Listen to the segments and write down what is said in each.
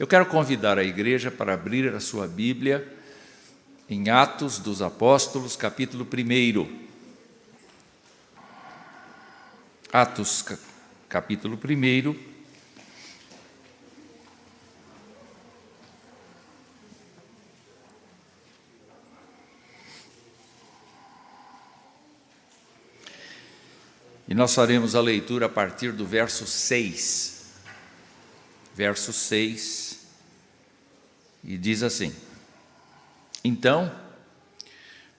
Eu quero convidar a igreja para abrir a sua Bíblia em Atos dos Apóstolos, capítulo 1. Atos, capítulo 1. E nós faremos a leitura a partir do verso 6. Verso 6, e diz assim: Então,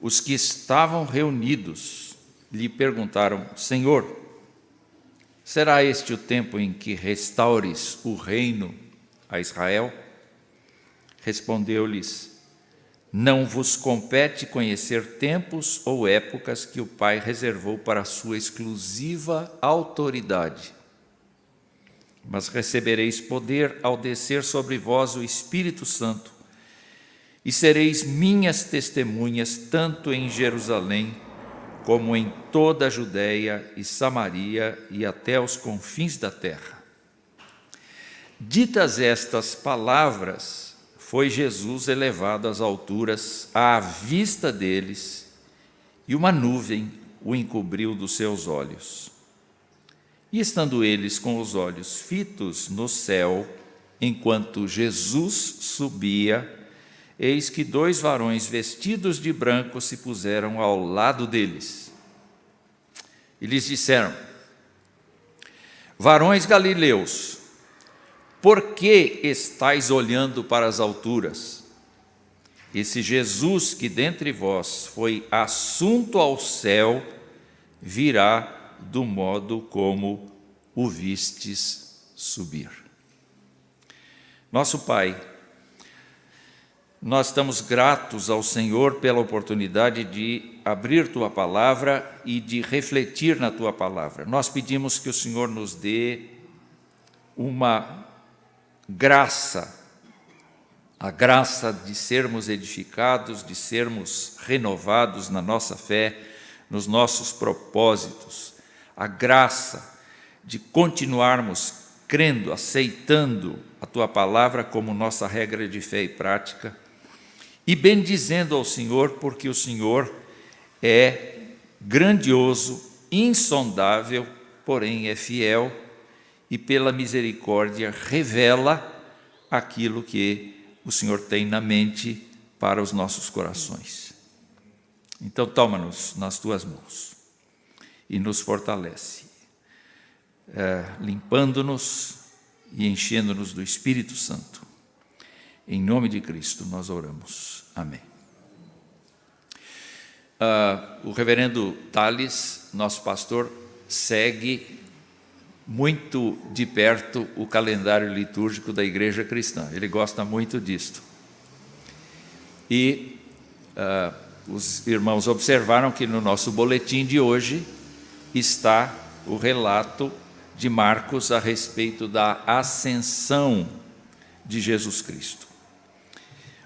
os que estavam reunidos lhe perguntaram: Senhor, será este o tempo em que restaures o reino a Israel? Respondeu-lhes: Não vos compete conhecer tempos ou épocas que o Pai reservou para a sua exclusiva autoridade. Mas recebereis poder ao descer sobre vós o Espírito Santo, e sereis minhas testemunhas tanto em Jerusalém, como em toda a Judéia e Samaria e até os confins da terra. Ditas estas palavras, foi Jesus elevado às alturas à vista deles, e uma nuvem o encobriu dos seus olhos. E estando eles com os olhos fitos no céu, enquanto Jesus subia, eis que 2 varões vestidos de branco se puseram ao lado deles. E lhes disseram: Varões galileus, por que estáis olhando para as alturas? Esse Jesus que dentre vós foi assunto ao céu, virá do modo como o vistes subir. Nosso Pai, nós estamos gratos ao Senhor pela oportunidade de abrir Tua Palavra e de refletir na Tua Palavra. Nós pedimos que o Senhor nos dê uma graça, a graça de sermos edificados, de sermos renovados na nossa fé, nos nossos propósitos, a graça de continuarmos crendo, aceitando a Tua Palavra como nossa regra de fé e prática, e bendizendo ao Senhor, porque o Senhor é grandioso, insondável, porém é fiel, e pela misericórdia revela aquilo que o Senhor tem na mente para os nossos corações. Então toma-nos nas Tuas mãos e nos fortalece, limpando-nos e enchendo-nos do Espírito Santo. Em nome de Cristo nós oramos. Amém. O reverendo Tales, nosso pastor, segue muito de perto o calendário litúrgico da Igreja Cristã. Ele gosta muito disto. E os irmãos observaram que no nosso boletim de hoje está o relato de Marcos a respeito da ascensão de Jesus Cristo.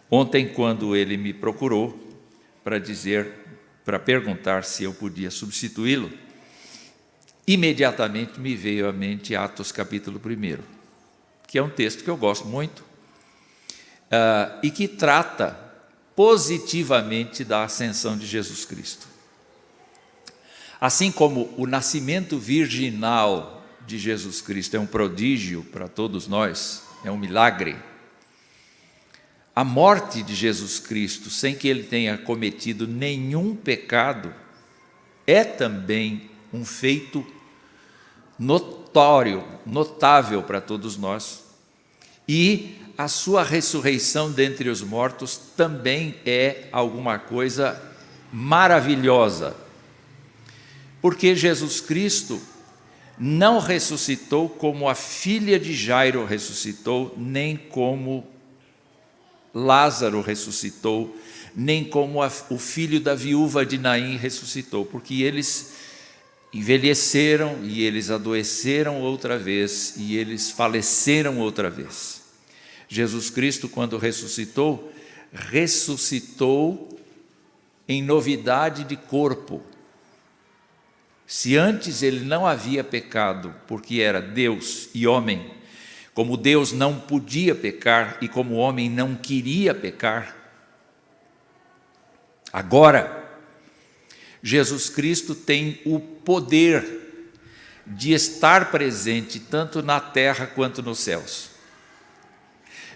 Ontem, quando ele me procurou para perguntar se eu podia substituí-lo, imediatamente me veio à mente Atos capítulo 1, que é um texto que eu gosto muito, e que trata positivamente da ascensão de Jesus Cristo. Assim como o nascimento virginal de Jesus Cristo é um prodígio para todos nós, é um milagre, a morte de Jesus Cristo, sem que Ele tenha cometido nenhum pecado, é também um feito notável para todos nós. E a sua ressurreição dentre os mortos também é alguma coisa maravilhosa. Porque Jesus Cristo não ressuscitou como a filha de Jairo ressuscitou, nem como Lázaro ressuscitou, nem como o filho da viúva de Naim ressuscitou, porque eles envelheceram e eles adoeceram outra vez e eles faleceram outra vez. Jesus Cristo, quando ressuscitou, ressuscitou em novidade de corpo. Se antes ele não havia pecado, porque era Deus e homem, como Deus não podia pecar e como o homem não queria pecar. Agora, Jesus Cristo tem o poder de estar presente tanto na terra quanto nos céus.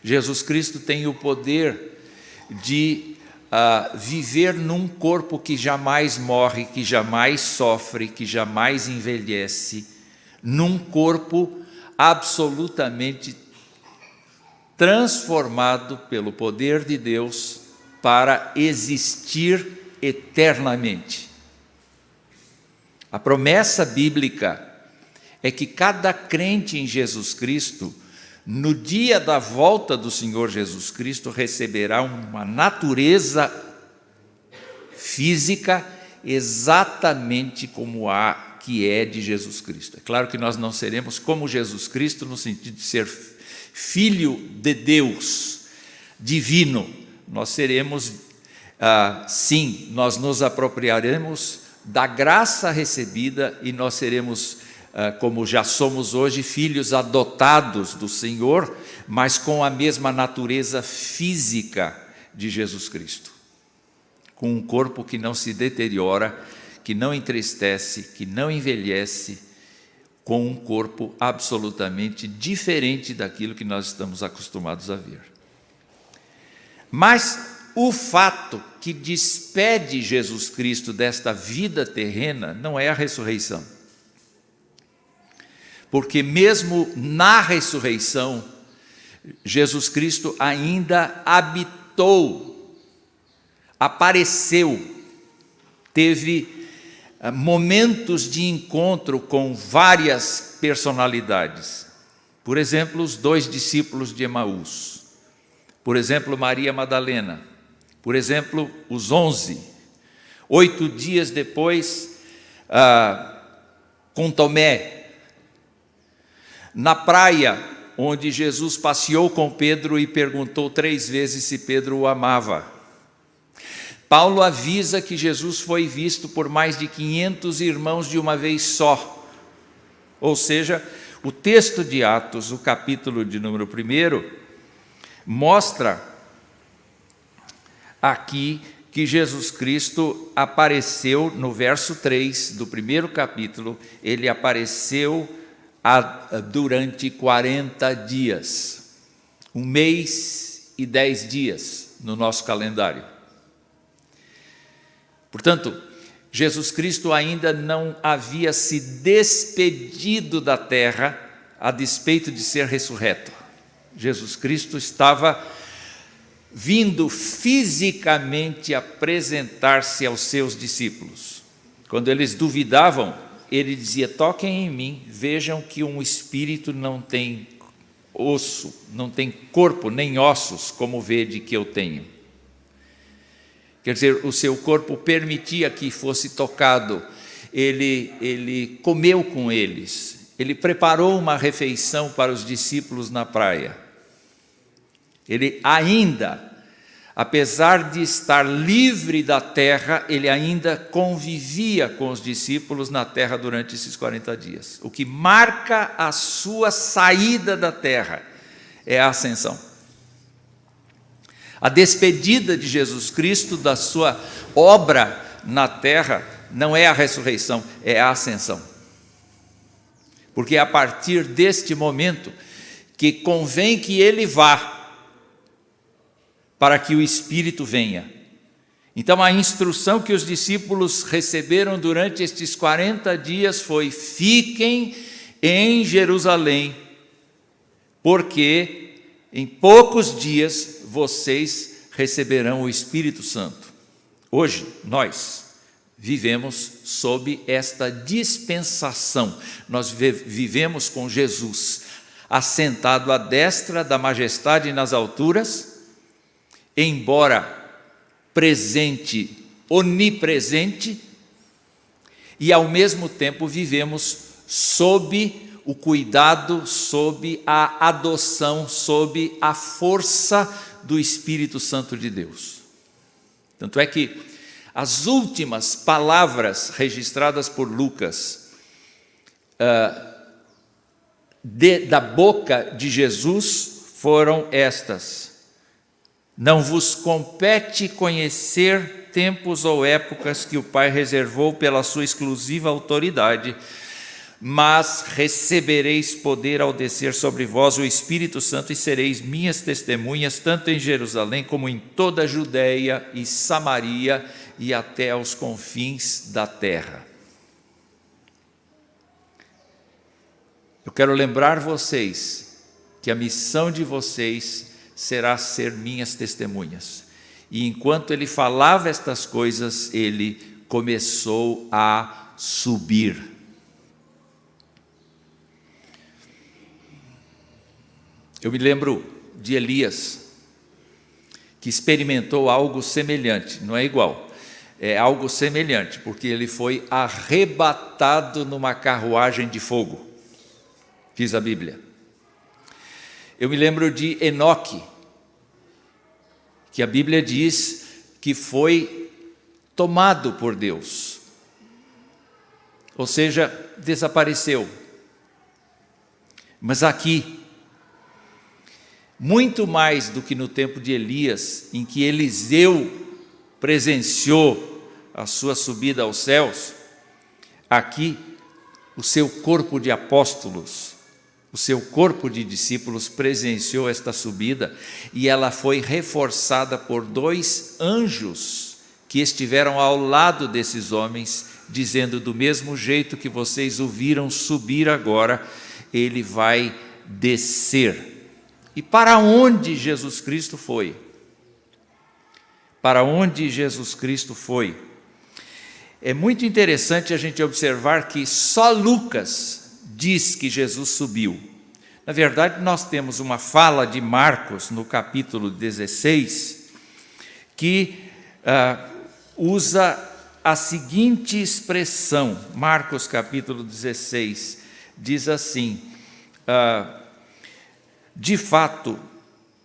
Jesus Cristo tem o poder de viver num corpo que jamais morre, que jamais sofre, que jamais envelhece, num corpo absolutamente transformado pelo poder de Deus para existir eternamente. A promessa bíblica é que cada crente em Jesus Cristo, no dia da volta do Senhor Jesus Cristo, receberá uma natureza física exatamente como a que é de Jesus Cristo. É claro que nós não seremos como Jesus Cristo no sentido de ser filho de Deus, divino. Nós seremos, sim, nós nos apropriaremos da graça recebida e nós seremos, como já somos hoje, filhos adotados do Senhor, mas com a mesma natureza física de Jesus Cristo, com um corpo que não se deteriora, que não entristece, que não envelhece, com um corpo absolutamente diferente daquilo que nós estamos acostumados a ver. Mas o fato que despede Jesus Cristo desta vida terrena não é a ressurreição. Porque mesmo na ressurreição, Jesus Cristo ainda habitou, apareceu, teve momentos de encontro com várias personalidades. Por exemplo, os 2 discípulos de Emaús. Por exemplo, Maria Madalena. Por exemplo, os 11. 8 dias depois, com Tomé. Na praia, onde Jesus passeou com Pedro e perguntou 3 vezes se Pedro o amava. Paulo avisa que Jesus foi visto por mais de 500 irmãos de uma vez só. Ou seja, o texto de Atos, o capítulo de número 1, mostra aqui que Jesus Cristo apareceu, no verso 3 do 1º capítulo, ele apareceu durante 40 dias, 1 mês e 10 dias no nosso calendário. Portanto, Jesus Cristo ainda não havia se despedido da terra a despeito de ser ressurreto. Jesus Cristo estava vindo fisicamente apresentar-se aos seus discípulos. Quando eles duvidavam, ele dizia: toquem em mim, vejam que um espírito não tem osso, não tem corpo nem ossos, como vede que eu tenho. Quer dizer, o seu corpo permitia que fosse tocado. Ele comeu com eles, ele preparou uma refeição para os discípulos na praia. Ele ainda, apesar de estar livre da terra, ele ainda convivia com os discípulos na terra durante esses 40 dias. O que marca a sua saída da terra é a ascensão. A despedida de Jesus Cristo da sua obra na terra não é a ressurreição, é a ascensão. Porque é a partir deste momento que convém que ele vá, para que o Espírito venha. Então a instrução que os discípulos receberam durante estes 40 dias foi: fiquem em Jerusalém, porque em poucos dias vocês receberão o Espírito Santo. Hoje nós vivemos sob esta dispensação, nós vivemos com Jesus assentado à destra da majestade nas alturas, embora presente, onipresente, e ao mesmo tempo vivemos sob o cuidado, sob a adoção, sob a força do Espírito Santo de Deus. Tanto é que as últimas palavras registradas por Lucas da boca de Jesus foram estas: não vos compete conhecer tempos ou épocas que o Pai reservou pela sua exclusiva autoridade, mas recebereis poder ao descer sobre vós o Espírito Santo e sereis minhas testemunhas, tanto em Jerusalém como em toda a Judeia e Samaria e até aos confins da terra. Eu quero lembrar vocês que a missão de vocês será ser minhas testemunhas. E enquanto ele falava estas coisas, ele começou a subir. Eu me lembro de Elias, que experimentou algo semelhante, não é igual, é algo semelhante, porque ele foi arrebatado numa carruagem de fogo, diz a Bíblia. Eu me lembro de Enoque, que a Bíblia diz que foi tomado por Deus, ou seja, desapareceu. Mas aqui, muito mais do que no tempo de Elias, em que Eliseu presenciou a sua subida aos céus, aqui o seu corpo de apóstolos, o seu corpo de discípulos presenciou esta subida, e ela foi reforçada por 2 anjos que estiveram ao lado desses homens, dizendo: do mesmo jeito que vocês o viram subir agora, ele vai descer. E para onde Jesus Cristo foi? Para onde Jesus Cristo foi? É muito interessante a gente observar que só Lucas diz que Jesus subiu. Na verdade, nós temos uma fala de Marcos, no capítulo 16, que usa a seguinte expressão. Marcos, capítulo 16, diz assim, de fato,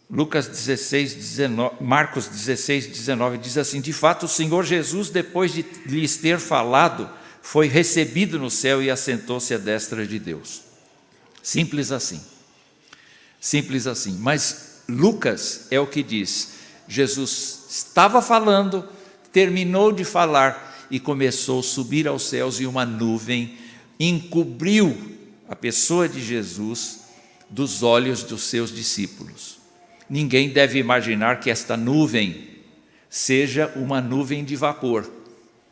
Marcos 16, 19, diz assim: de fato, o Senhor Jesus, depois de lhes ter falado, foi recebido no céu e assentou-se à destra de Deus. Simples assim. Simples assim. Mas Lucas é o que diz: Jesus estava falando, terminou de falar e começou a subir aos céus, e uma nuvem encobriu a pessoa de Jesus dos olhos dos seus discípulos. Ninguém deve imaginar que esta nuvem seja uma nuvem de vapor,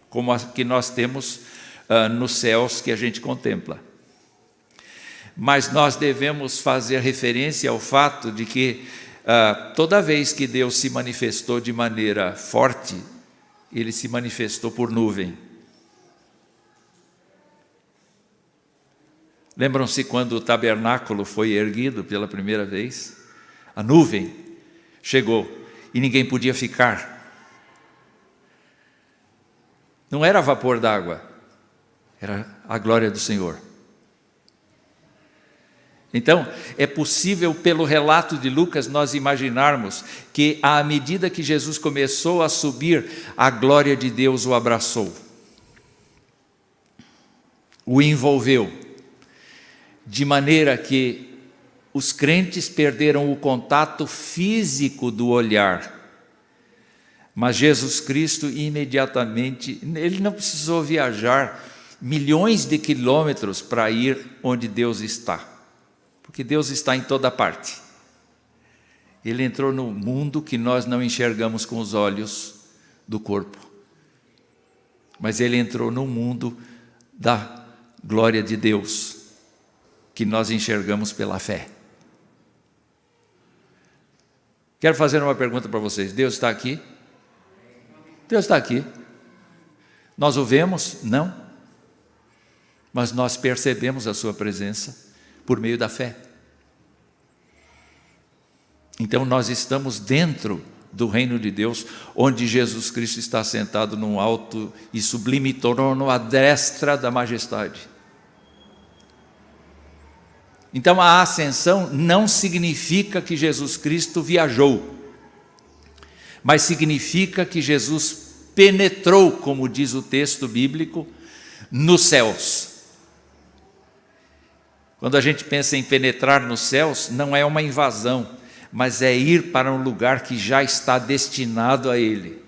como a que nós temos nos céus que a gente contempla. Mas nós devemos fazer referência ao fato de que toda vez que Deus se manifestou de maneira forte, Ele se manifestou por nuvem. Lembram-se quando o tabernáculo foi erguido pela primeira vez? A nuvem chegou e ninguém podia ficar. Não era vapor d'água, era a glória do Senhor. Então, é possível, pelo relato de Lucas, nós imaginarmos que, à medida que Jesus começou a subir, a glória de Deus o abraçou, o envolveu, de maneira que os crentes perderam o contato físico do olhar. Mas Jesus Cristo, imediatamente, Ele não precisou viajar milhões de quilômetros para ir onde Deus está, porque Deus está em toda parte. Ele entrou no mundo que nós não enxergamos com os olhos do corpo, mas Ele entrou no mundo da glória de Deus, que nós enxergamos pela fé. Quero fazer uma pergunta para vocês: Deus está aqui? Deus está aqui. Nós o vemos? Não. Mas nós percebemos a sua presença por meio da fé. Então nós estamos dentro do reino de Deus, onde Jesus Cristo está sentado num alto e sublime trono à destra da majestade. Então a ascensão não significa que Jesus Cristo viajou, mas significa que Jesus penetrou, como diz o texto bíblico, nos céus. Quando a gente pensa em penetrar nos céus, não é uma invasão, mas é ir para um lugar que já está destinado a Ele.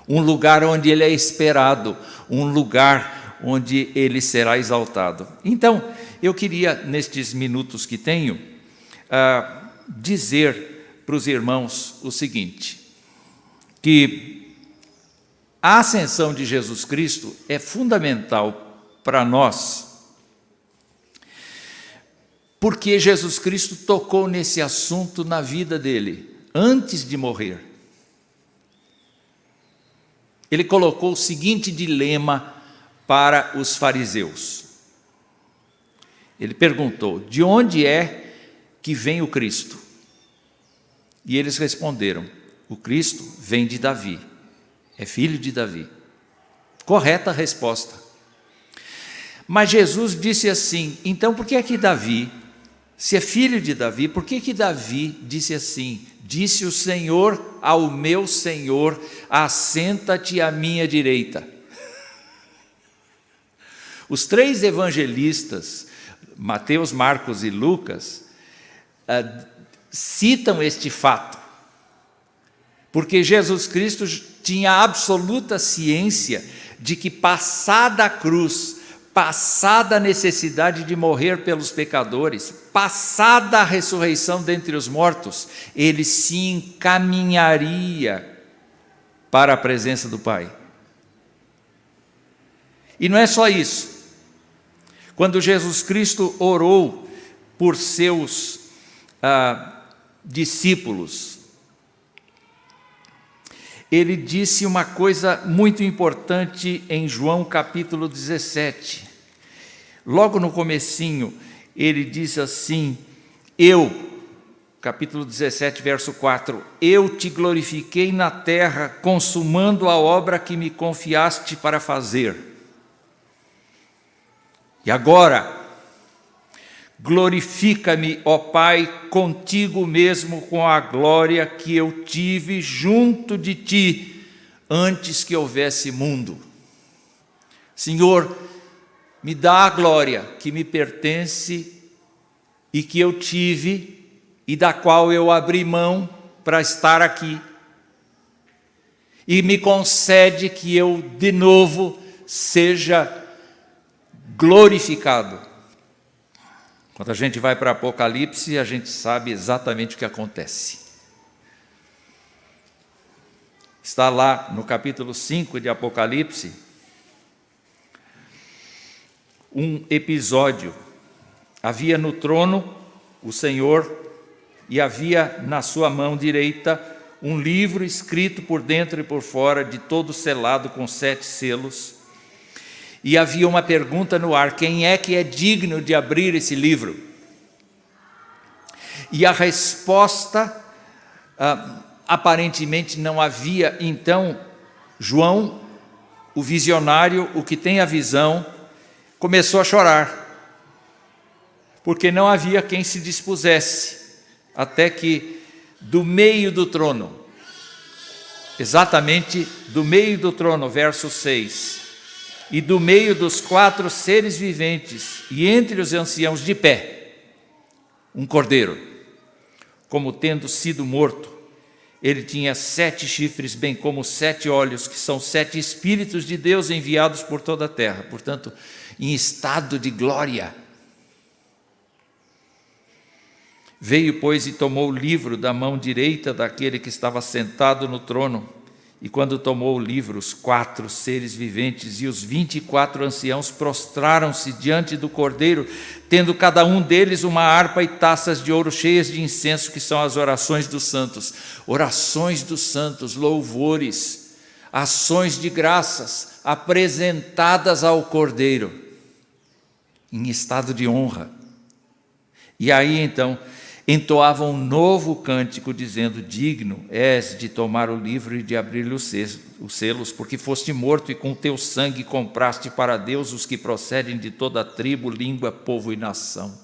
Um lugar onde Ele é esperado, um lugar onde Ele será exaltado. Então, eu queria, nestes minutos que tenho, dizer para os irmãos o seguinte, que a ascensão de Jesus Cristo é fundamental para nós, porque Jesus Cristo tocou nesse assunto na vida dele, antes de morrer. Ele colocou o seguinte dilema para os fariseus. Ele perguntou: de onde é que vem o Cristo? E eles responderam: o Cristo vem de Davi, é filho de Davi. Correta resposta. Mas Jesus disse assim: então por que é que Davi, se é filho de Davi, por que Davi disse assim: disse o Senhor ao meu Senhor, assenta-te à minha direita? Os três evangelistas, Mateus, Marcos e Lucas, citam este fato, porque Jesus Cristo tinha absoluta ciência de que, passada a cruz, passada a necessidade de morrer pelos pecadores, passada a ressurreição dentre os mortos, ele se encaminharia para a presença do Pai. E não é só isso. Quando Jesus Cristo orou por seus discípulos, ele disse uma coisa muito importante em João capítulo 17. Logo no comecinho, ele diz assim: capítulo 17, verso 4, eu te glorifiquei na terra, consumando a obra que me confiaste para fazer. E agora, glorifica-me, ó Pai, contigo mesmo, com a glória que eu tive junto de ti, antes que houvesse mundo. Senhor, me dá a glória que me pertence e que eu tive e da qual eu abri mão para estar aqui. E me concede que eu de novo seja glorificado. Quando a gente vai para Apocalipse, a gente sabe exatamente o que acontece. Está lá no capítulo 5 de Apocalipse, um episódio. Havia no trono o Senhor e havia na sua mão direita um livro escrito por dentro e por fora, de todo selado com 7 selos. E havia uma pergunta no ar: quem é que é digno de abrir esse livro? E a resposta, aparentemente não havia. Então, João, o visionário, o que tem a visão, começou a chorar, porque não havia quem se dispusesse, até que do meio do trono, exatamente do meio do trono, verso 6, e do meio dos 4 seres viventes, e entre os anciãos de pé, um cordeiro, como tendo sido morto. Ele tinha 7 chifres, bem como 7 olhos, que são 7 Espíritos de Deus enviados por toda a terra, portanto, em estado de glória. Veio, pois, e tomou o livro da mão direita daquele que estava sentado no trono. E quando tomou o livro, os 4 seres viventes e os 24 anciãos prostraram-se diante do Cordeiro, tendo cada um deles uma harpa e taças de ouro cheias de incenso, que são as orações dos santos. Orações dos santos, louvores, ações de graças apresentadas ao Cordeiro, em estado de honra. E aí então entoavam um novo cântico, dizendo: digno és de tomar o livro e de abrir-lhe os selos, porque foste morto e com teu sangue compraste para Deus os que procedem de toda a tribo, língua, povo e nação.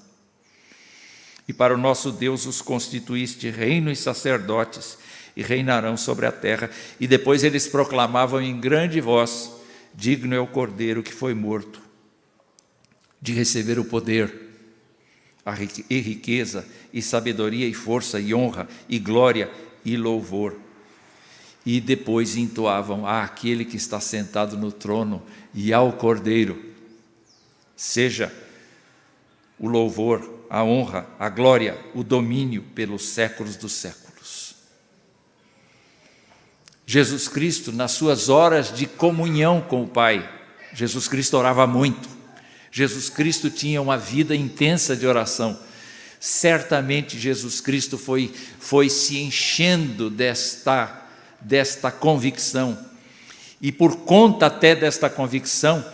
E para o nosso Deus os constituíste reino e sacerdotes, e reinarão sobre a terra. E depois eles proclamavam em grande voz: digno é o Cordeiro que foi morto de receber o poder e riqueza, e sabedoria, e força, e honra, e glória, e louvor. E depois entoavam: àquele que está sentado no trono e ao Cordeiro seja o louvor, a honra, a glória, o domínio pelos séculos dos séculos. Jesus Cristo, nas suas horas de comunhão com o Pai, Jesus Cristo orava muito. Jesus Cristo tinha uma vida intensa de oração. Certamente Jesus Cristo foi se enchendo desta convicção. E por conta até desta convicção,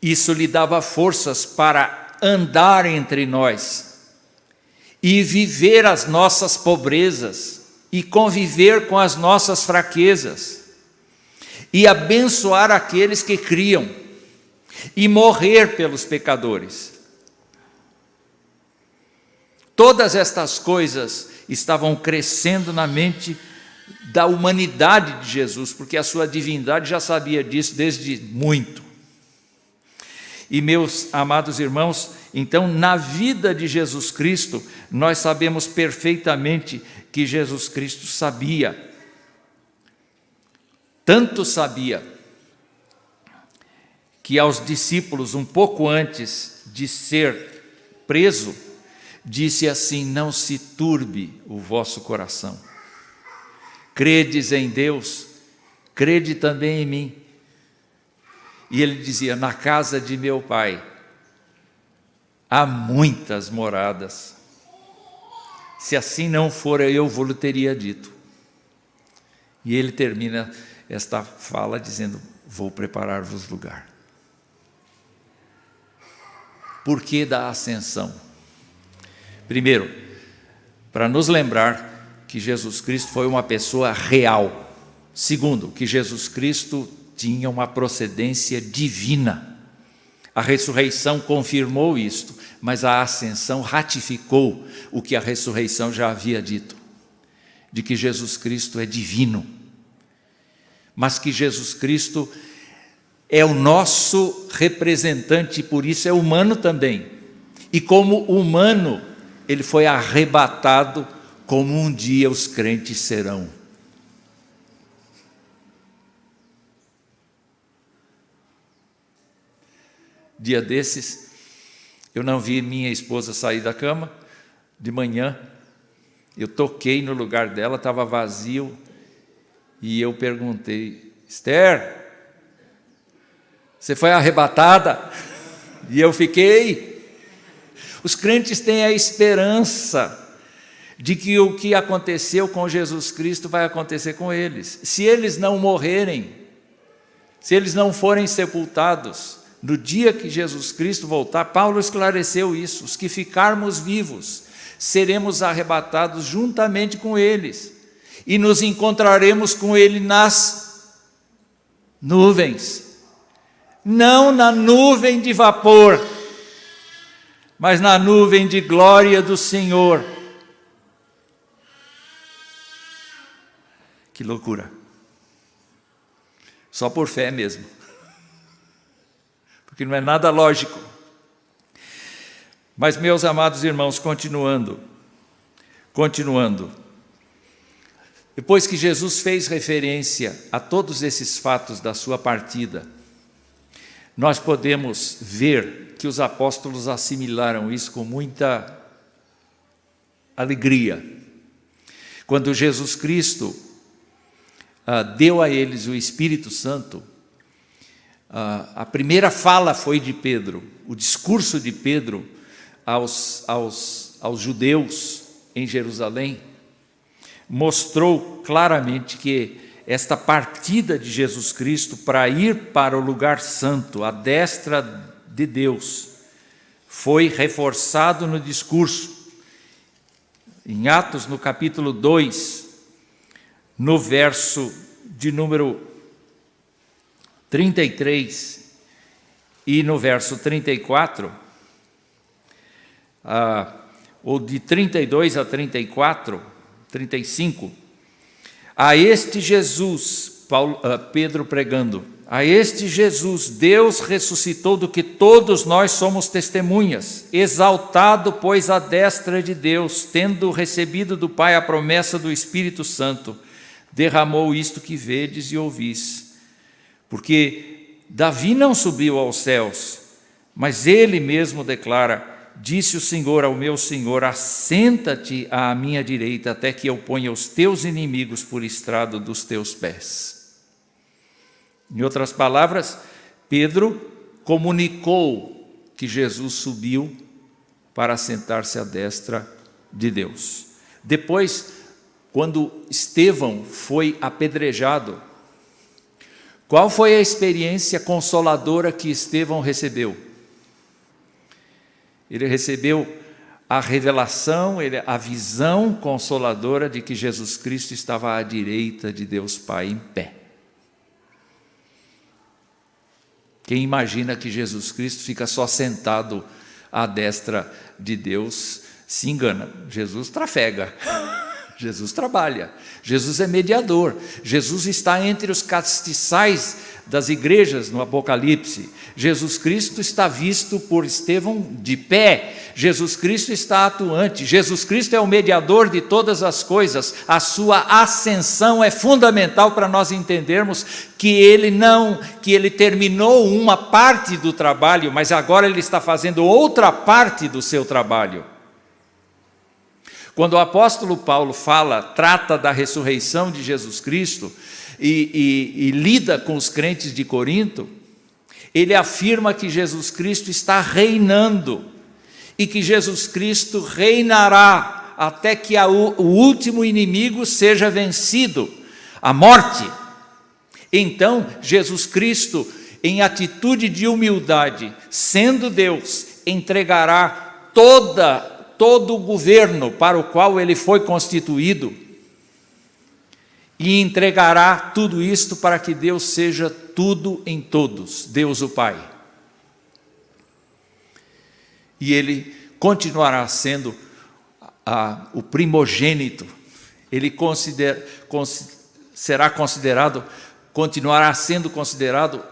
isso lhe dava forças para andar entre nós e viver as nossas pobrezas e conviver com as nossas fraquezas e abençoar aqueles que criam e morrer pelos pecadores. Todas estas coisas estavam crescendo na mente da humanidade de Jesus, porque a sua divindade já sabia disso desde muito. E, meus amados irmãos, então, na vida de Jesus Cristo, nós sabemos perfeitamente que Jesus Cristo sabia, tanto sabia, que aos discípulos, um pouco antes de ser preso, disse assim: não se turbe o vosso coração. Credes em Deus, crede também em mim. E ele dizia: na casa de meu Pai há muitas moradas. Se assim não for, eu vou-lhe teria dito. E ele termina esta fala dizendo: vou preparar-vos lugar. Por que da ascensão? Primeiro, para nos lembrar que Jesus Cristo foi uma pessoa real. Segundo, que Jesus Cristo tinha uma procedência divina. A ressurreição confirmou isto, mas a ascensão ratificou o que a ressurreição já havia dito, de que Jesus Cristo é divino, mas que Jesus Cristo é o nosso representante, por isso é humano também. E como humano, ele foi arrebatado como um dia os crentes serão. Dia desses, eu não vi minha esposa sair da cama, de manhã, eu toquei no lugar dela, estava vazio, e eu perguntei: Esther, você foi arrebatada? E eu fiquei. Os crentes têm a esperança de que o que aconteceu com Jesus Cristo vai acontecer com eles. Se eles não morrerem, se eles não forem sepultados, no dia que Jesus Cristo voltar, Paulo esclareceu isso: os que ficarmos vivos, seremos arrebatados juntamente com eles, e nos encontraremos com ele nas nuvens, não na nuvem de vapor, mas na nuvem de glória do Senhor. Que loucura! Só por fé mesmo, porque não é nada lógico. Mas, meus amados irmãos, continuando, depois que Jesus fez referência a todos esses fatos da sua partida, nós podemos ver que os apóstolos assimilaram isso com muita alegria. Quando Jesus Cristo deu a eles o Espírito Santo, a primeira fala foi de Pedro. O discurso de Pedro aos judeus em Jerusalém mostrou claramente que esta partida de Jesus Cristo para ir para o lugar santo, à destra de Deus, foi reforçado no discurso. Em Atos, no capítulo 2, no verso de número 33 e no verso 34, ou de 32 a 34, 35, a este Jesus, Pedro pregando, a este Jesus, Deus ressuscitou, do que todos nós somos testemunhas, exaltado, pois, à destra de Deus, tendo recebido do Pai a promessa do Espírito Santo, derramou isto que vedes e ouvis. Porque Davi não subiu aos céus, mas ele mesmo declara: disse o Senhor ao meu Senhor, assenta-te à minha direita, até que eu ponha os teus inimigos por estrado dos teus pés. Em outras palavras, Pedro comunicou que Jesus subiu para assentar-se à destra de Deus. Depois, quando Estevão foi apedrejado, qual foi a experiência consoladora que Estevão recebeu? Ele recebeu a revelação, a visão consoladora de que Jesus Cristo estava à direita de Deus Pai em pé. Quem imagina que Jesus Cristo fica só sentado à destra de Deus se engana. Jesus trafega, Jesus trabalha, Jesus é mediador, Jesus está entre os castiçais das igrejas no Apocalipse. Jesus Cristo está visto por Estevão de pé, Jesus Cristo está atuante, Jesus Cristo é o mediador de todas as coisas. A sua ascensão é fundamental para nós entendermos que ele terminou uma parte do trabalho, mas agora ele está fazendo outra parte do seu trabalho. Quando o apóstolo Paulo trata da ressurreição de Jesus Cristo e lida com os crentes de Corinto, ele afirma que Jesus Cristo está reinando e que Jesus Cristo reinará até que o último inimigo seja vencido, a morte. Então, Jesus Cristo, em atitude de humildade, sendo Deus, entregará todo o governo para o qual ele foi constituído e entregará tudo isto para que Deus seja tudo em todos, Deus o Pai. E ele continuará sendo o primogênito, ele continuará sendo considerado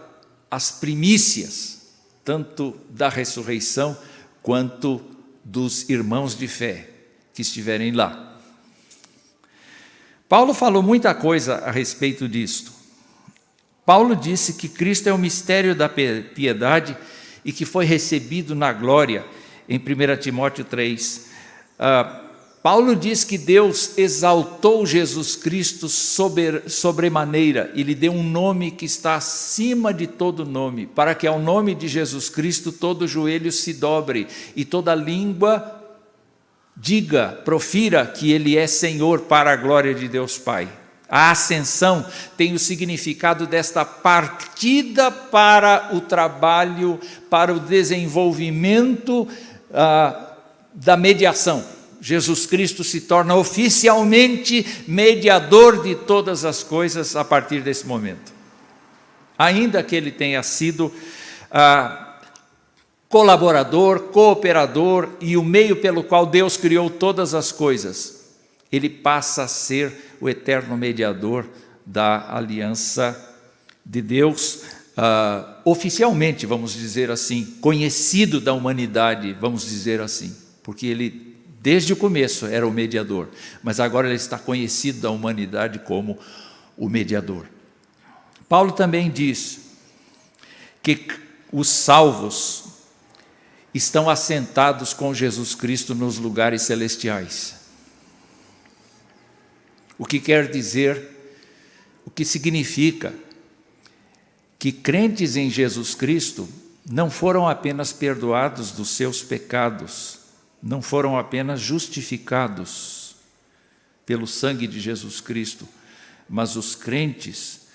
as primícias, tanto da ressurreição quanto dos irmãos de fé que estiverem lá. Paulo falou muita coisa a respeito disto. Paulo disse que Cristo é o mistério da piedade e que foi recebido na glória, em 1 Timóteo 3. Paulo diz que Deus exaltou Jesus Cristo sobremaneira e lhe deu um nome que está acima de todo nome, para que ao nome de Jesus Cristo todo joelho se dobre e toda língua profira que Ele é Senhor, para a glória de Deus Pai. A ascensão tem o significado desta partida para o trabalho, para o desenvolvimento da mediação. Jesus Cristo se torna oficialmente mediador de todas as coisas a partir desse momento. Ainda que ele tenha sido colaborador, cooperador e o meio pelo qual Deus criou todas as coisas, ele passa a ser o eterno mediador da aliança de Deus, oficialmente, vamos dizer assim, conhecido da humanidade, vamos dizer assim, porque ele, desde o começo, era o mediador, mas agora ele está conhecido da humanidade como o mediador. Paulo também diz que os salvos estão assentados com Jesus Cristo nos lugares celestiais. O que quer dizer, o que significa que crentes em Jesus Cristo não foram apenas perdoados dos seus pecados, não foram apenas justificados pelo sangue de Jesus Cristo, mas os crentes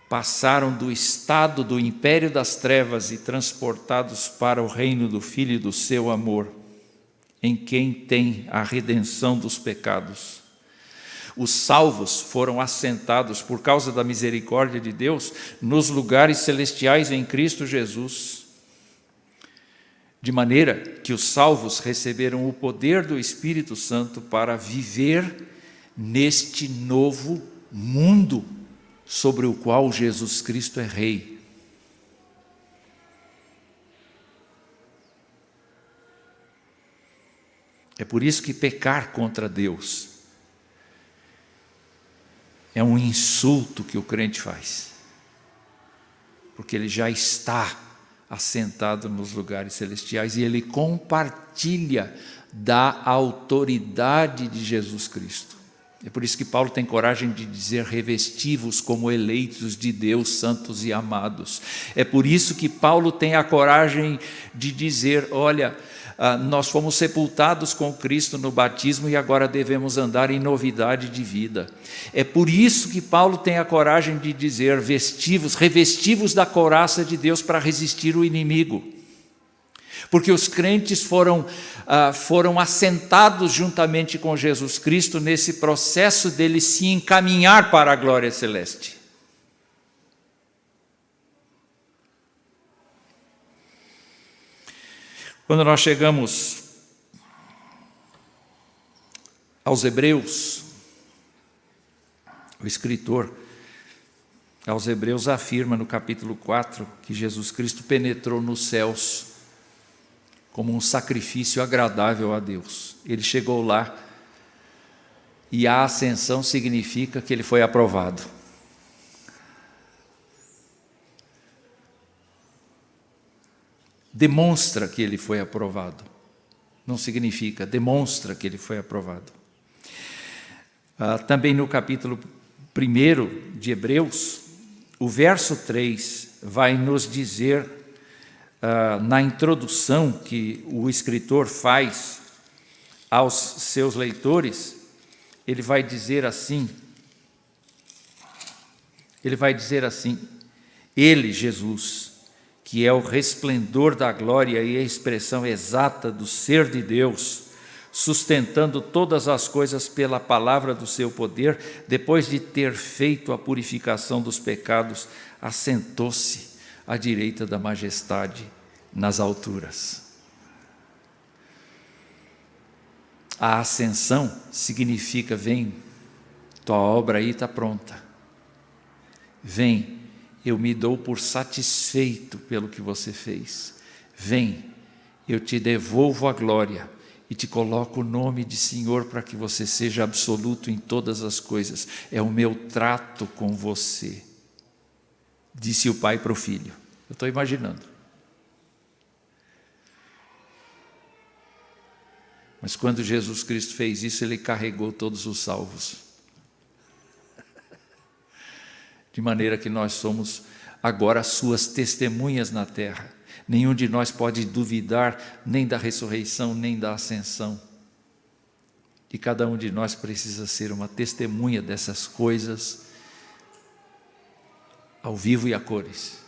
passaram do estado do império das trevas e transportados para o reino do Filho do seu amor, em quem tem a redenção dos pecados. Os salvos foram assentados, por causa da misericórdia de Deus, nos lugares celestiais em Cristo Jesus, de maneira que os salvos receberam o poder do Espírito Santo para viver neste novo mundo sobre o qual Jesus Cristo é Rei. É por isso que pecar contra Deus é um insulto que o crente faz, porque ele já está assentado nos lugares celestiais e ele compartilha da autoridade de Jesus Cristo. É por isso que Paulo tem coragem de dizer: revesti-vos como eleitos de Deus, santos e amados. É por isso que Paulo tem a coragem de dizer: olha, nós fomos sepultados com Cristo no batismo e agora devemos andar em novidade de vida. É por isso que Paulo tem a coragem de dizer: revesti-vos da couraça de Deus para resistir o inimigo. Porque os crentes foram assentados juntamente com Jesus Cristo nesse processo dele se encaminhar para a glória celeste. Quando nós chegamos aos Hebreus, o escritor aos Hebreus afirma no capítulo 4 que Jesus Cristo penetrou nos céus como um sacrifício agradável a Deus. Ele chegou lá e a ascensão significa que ele foi aprovado. Demonstra que ele foi aprovado. Não significa, demonstra que ele foi aprovado. Também no capítulo 1 de Hebreus, o verso 3 vai nos dizer, na introdução que o escritor faz aos seus leitores, ele vai dizer assim, ele, Jesus, que é o resplendor da glória e a expressão exata do ser de Deus, sustentando todas as coisas pela palavra do seu poder, depois de ter feito a purificação dos pecados, assentou-se à direita da majestade nas alturas. A ascensão significa: vem, tua obra aí está pronta. Vem, eu me dou por satisfeito pelo que você fez. Vem, eu te devolvo a glória e te coloco o nome de Senhor para que você seja absoluto em todas as coisas. É o meu trato com você, disse o pai para o filho. Eu estou imaginando. Mas quando Jesus Cristo fez isso, ele carregou todos os salvos. De maneira que nós somos agora suas testemunhas na terra. Nenhum de nós pode duvidar nem da ressurreição, nem da ascensão. E cada um de nós precisa ser uma testemunha dessas coisas, ao vivo e a cores.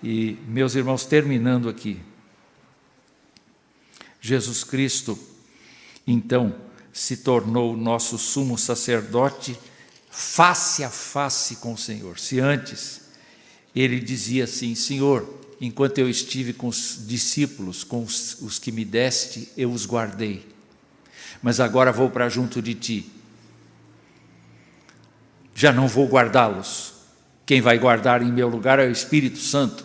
E, meus irmãos, terminando aqui, Jesus Cristo, então, se tornou o nosso sumo sacerdote face a face com o Senhor. Se antes ele dizia assim: Senhor, enquanto eu estive com os discípulos, com os que me deste, eu os guardei, mas agora vou para junto de ti, já não vou guardá-los, quem vai guardar em meu lugar é o Espírito Santo.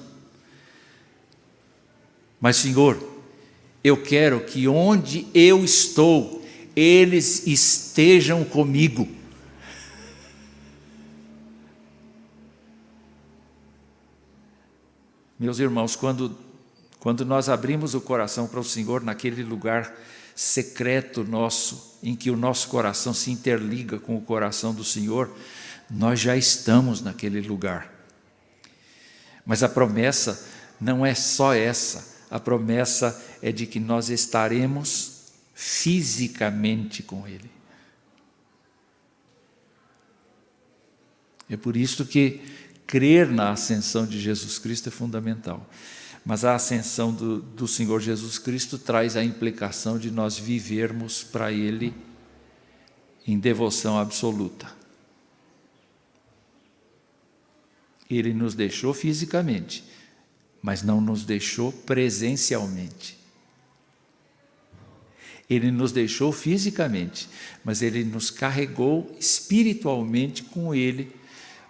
Mas Senhor, eu quero que onde eu estou, eles estejam comigo. Meus irmãos, quando nós abrimos o coração para o Senhor, naquele lugar secreto nosso, em que o nosso coração se interliga com o coração do Senhor, nós já estamos naquele lugar. Mas a promessa não é só essa. A promessa é de que nós estaremos fisicamente com Ele. É por isso que crer na ascensão de Jesus Cristo é fundamental. Mas a ascensão do Senhor Jesus Cristo traz a implicação de nós vivermos para Ele em devoção absoluta. Ele nos deixou fisicamente, mas não nos deixou presencialmente. Ele nos deixou fisicamente, mas Ele nos carregou espiritualmente com Ele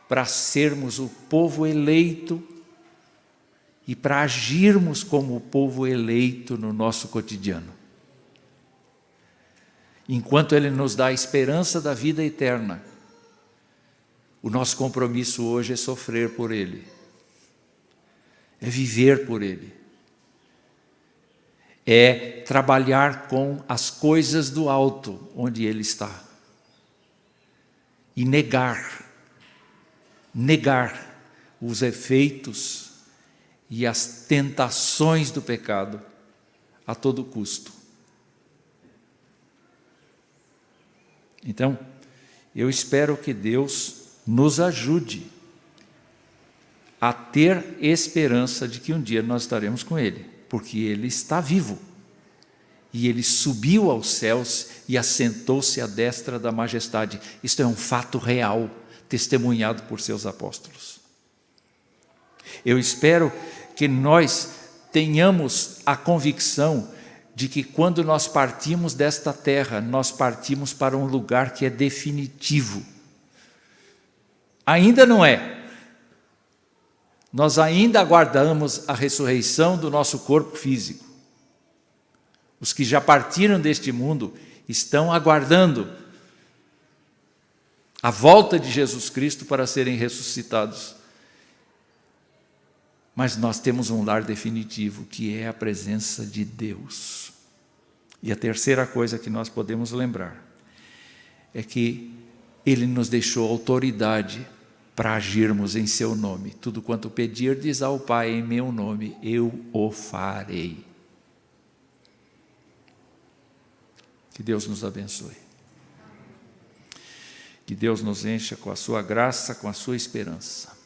para sermos o povo eleito e para agirmos como o povo eleito no nosso cotidiano. enquanto Ele nos dá a esperança da vida eterna, o nosso compromisso hoje é sofrer por Ele, é viver por Ele, é trabalhar com as coisas do alto onde Ele está e negar os efeitos e as tentações do pecado a todo custo. Então, eu espero que Deus nos ajude a ter esperança de que um dia nós estaremos com Ele, porque Ele está vivo. E Ele subiu aos céus e assentou-se à destra da majestade. Isto é um fato real, testemunhado por seus apóstolos. Eu espero que nós tenhamos a convicção de que quando nós partimos desta terra, nós partimos para um lugar que é definitivo. Ainda não é. Nós ainda aguardamos a ressurreição do nosso corpo físico. Os que já partiram deste mundo estão aguardando a volta de Jesus Cristo para serem ressuscitados. Mas nós temos um lar definitivo, que é a presença de Deus. E a terceira coisa que nós podemos lembrar é que Ele nos deixou autoridade para agirmos em seu nome. Tudo quanto pedirdes ao Pai em meu nome, eu o farei. Que Deus nos abençoe. Que Deus nos encha com a sua graça, com a sua esperança.